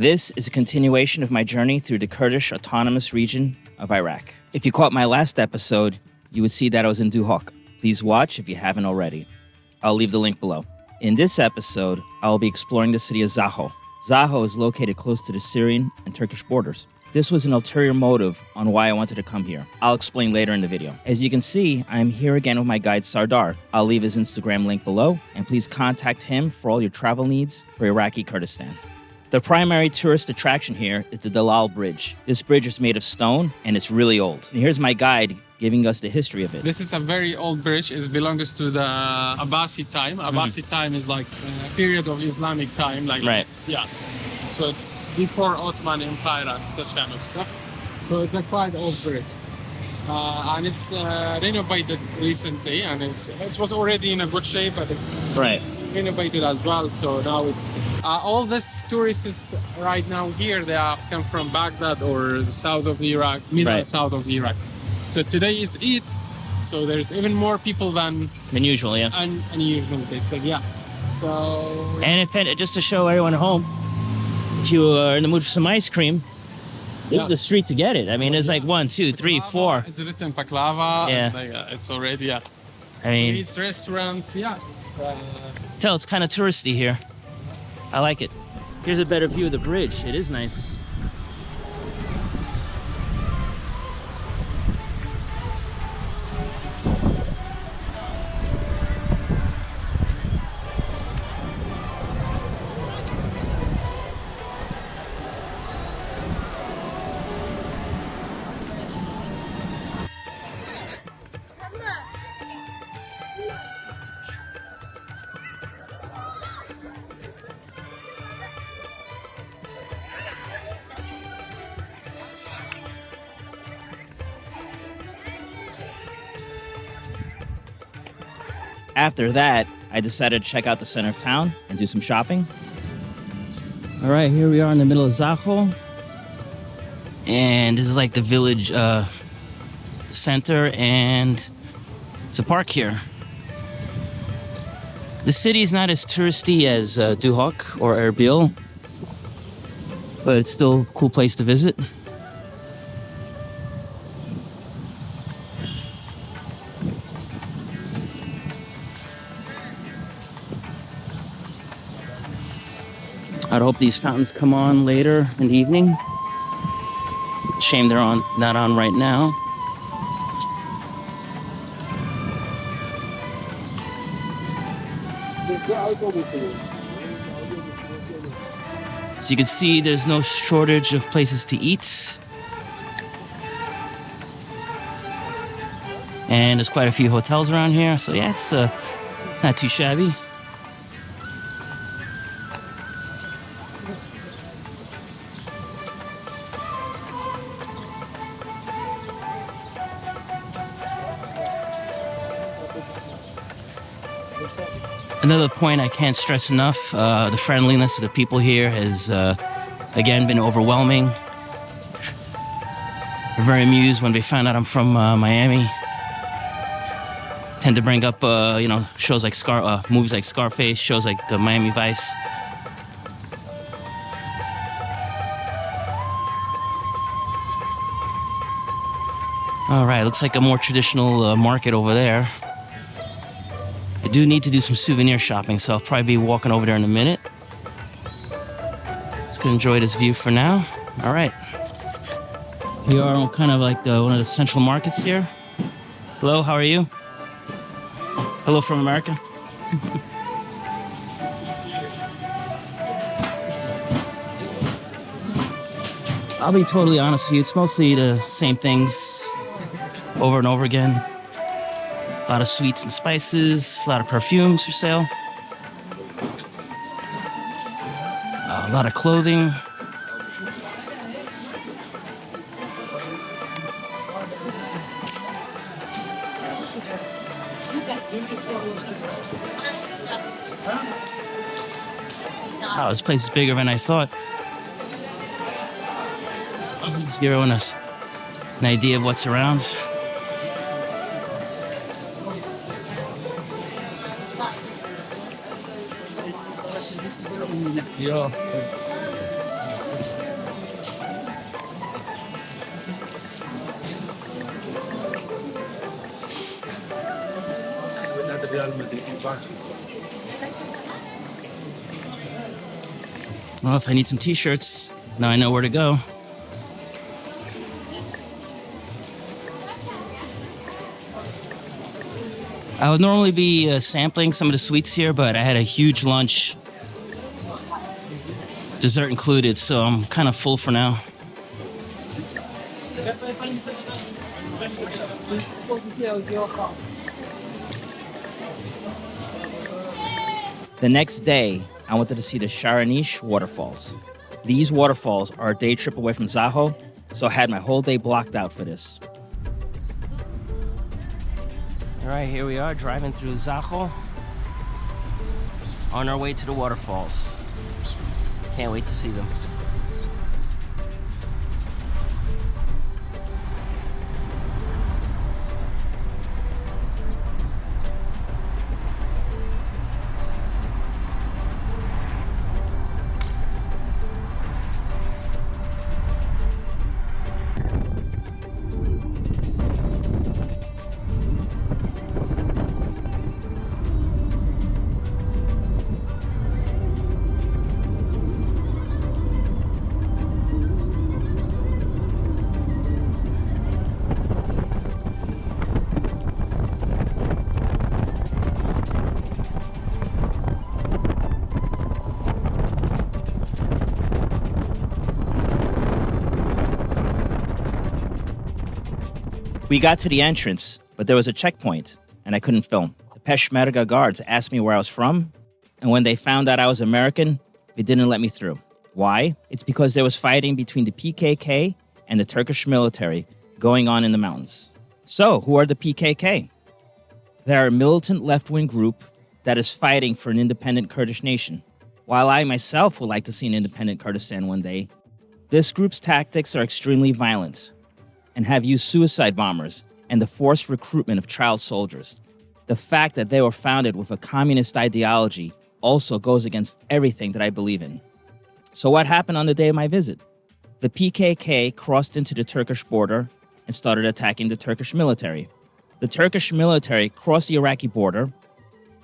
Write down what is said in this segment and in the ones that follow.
This is a continuation of my journey through the Kurdish autonomous region of Iraq. If you caught my last episode, you would see that I was in Duhok. Please watch if you haven't already. I'll leave the link below. In this episode, I'll be exploring the city of Zakho. Zakho is located close to the Syrian and Turkish borders. This was an ulterior motive on why I wanted to come here. I'll explain later in the video. As you can see, I'm here again with my guide Sardar. I'll leave his Instagram link below, and please contact him for all your travel needs for Iraqi Kurdistan. The primary tourist attraction here is the Dalal Bridge. This bridge is made of stone, and it's really old. And here's my guide giving us the history of it. This is a very old bridge. It belongs to the Abbasid time. Abbasid time is like a period of Islamic time. Right. Yeah. So it's before Ottoman Empire and such kind of stuff. So it's a quite old bridge. And it's renovated recently, and it was already in a good shape, but it's renovated as well. So now it's all these tourists right now here, they have come from Baghdad or the south of Iraq, middle and south of Iraq. So today is Eid, so there's even more people than usual, yeah. Unusual, they said, yeah. So and if just to show everyone at home, if you are in the mood for some ice cream, this is the street to get it. I mean, there's like 1, 2, 3, 4. It's written baklava. Yeah. And, it's already streets, restaurants. Yeah. It's kind of touristy here. I like it. Here's a better view of the bridge. It is nice. After that, I decided to check out the center of town and do some shopping. All right, here we are in the middle of Zakho. And this is like the village center, and it's a park here. The city is not as touristy as Duhok or Erbil, but it's still a cool place to visit. I'd hope these fountains come on later in the evening. Shame they're not on right now. As you can see, there's no shortage of places to eat. And there's quite a few hotels around here, so yeah, it's not too shabby. Another point I can't stress enough, the friendliness of the people here has, again, been overwhelming. They're very amused when they find out I'm from Miami. Tend to bring up, shows like movies like Scarface, shows like Miami Vice. All right, looks like a more traditional market over there. I do need to do some souvenir shopping, so I'll probably be walking over there in a minute. Let's go enjoy this view for now. All right. We are on kind of like one of the central markets here. Hello, how are you? Hello from America. I'll be totally honest with you. It's mostly the same things over and over again. A lot of sweets and spices, a lot of perfumes for sale. A lot of clothing. Wow, this place is bigger than I thought. Let's give everyone an idea of what's around. Well, if I need some t-shirts, now I know where to go. I would normally be sampling some of the sweets here, but I had a huge lunch, dessert included, so I'm kind of full for now. The next day, I wanted to see the Sharanish Waterfalls. These waterfalls are a day trip away from Zakho, so I had my whole day blocked out for this. All right, here we are driving through Zakho on our way to the waterfalls. Can't wait to see them. We got to the entrance, but there was a checkpoint, and I couldn't film. The Peshmerga guards asked me where I was from, and when they found out I was American, they didn't let me through. Why? It's because there was fighting between the PKK and the Turkish military going on in the mountains. So, who are the PKK? They're a militant left-wing group that is fighting for an independent Kurdish nation. While I myself would like to see an independent Kurdistan one day, this group's tactics are extremely violent and have used suicide bombers and the forced recruitment of child soldiers. The fact that they were founded with a communist ideology also goes against everything that I believe in. So what happened on the day of my visit? The PKK crossed into the Turkish border and started attacking the Turkish military. The Turkish military crossed the Iraqi border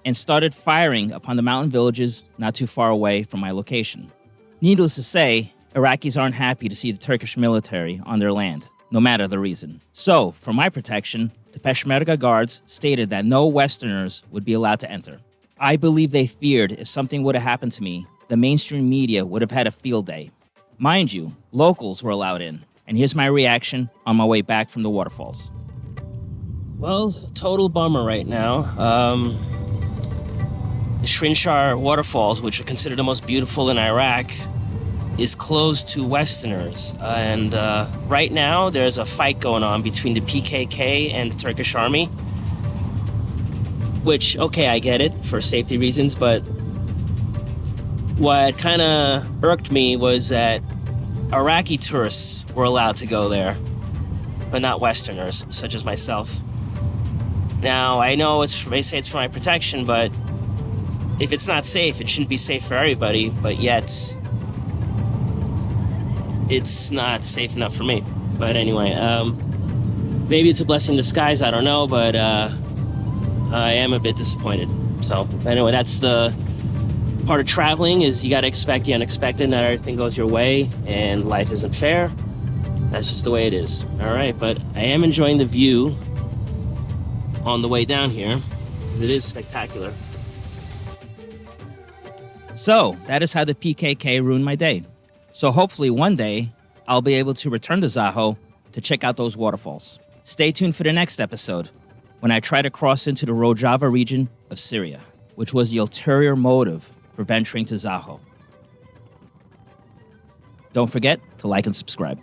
and started firing upon the mountain villages not too far away from my location. Needless to say, Iraqis aren't happy to see the Turkish military on their land, no matter the reason. So, for my protection, the Peshmerga guards stated that no Westerners would be allowed to enter. I believe they feared if something would have happened to me, the mainstream media would have had a field day. Mind you, locals were allowed in, and here's my reaction on my way back from the waterfalls. Well, total bummer right now. The Shrinshar Waterfalls, which are considered the most beautiful in Iraq, is closed to Westerners. And right now, there's a fight going on between the PKK and the Turkish army. Which, okay, I get it, for safety reasons, but what kind of irked me was that Iraqi tourists were allowed to go there, but not Westerners, such as myself. Now, I know they say it's for my protection, but if it's not safe, it shouldn't be safe for everybody, but yet it's not safe enough for me. But anyway, maybe it's a blessing in disguise, I don't know, but I am a bit disappointed. So anyway, that's the part of traveling, is you got to expect the unexpected. Not everything goes your way, and life isn't fair. That's just the way it is. All right, but I am enjoying the view on the way down here, because it is spectacular. So that is how the PKK ruined my day. So hopefully one day I'll be able to return to Zakho to check out those waterfalls. Stay tuned for the next episode, when I try to cross into the Rojava region of Syria, which was the ulterior motive for venturing to Zakho. Don't forget to like and subscribe.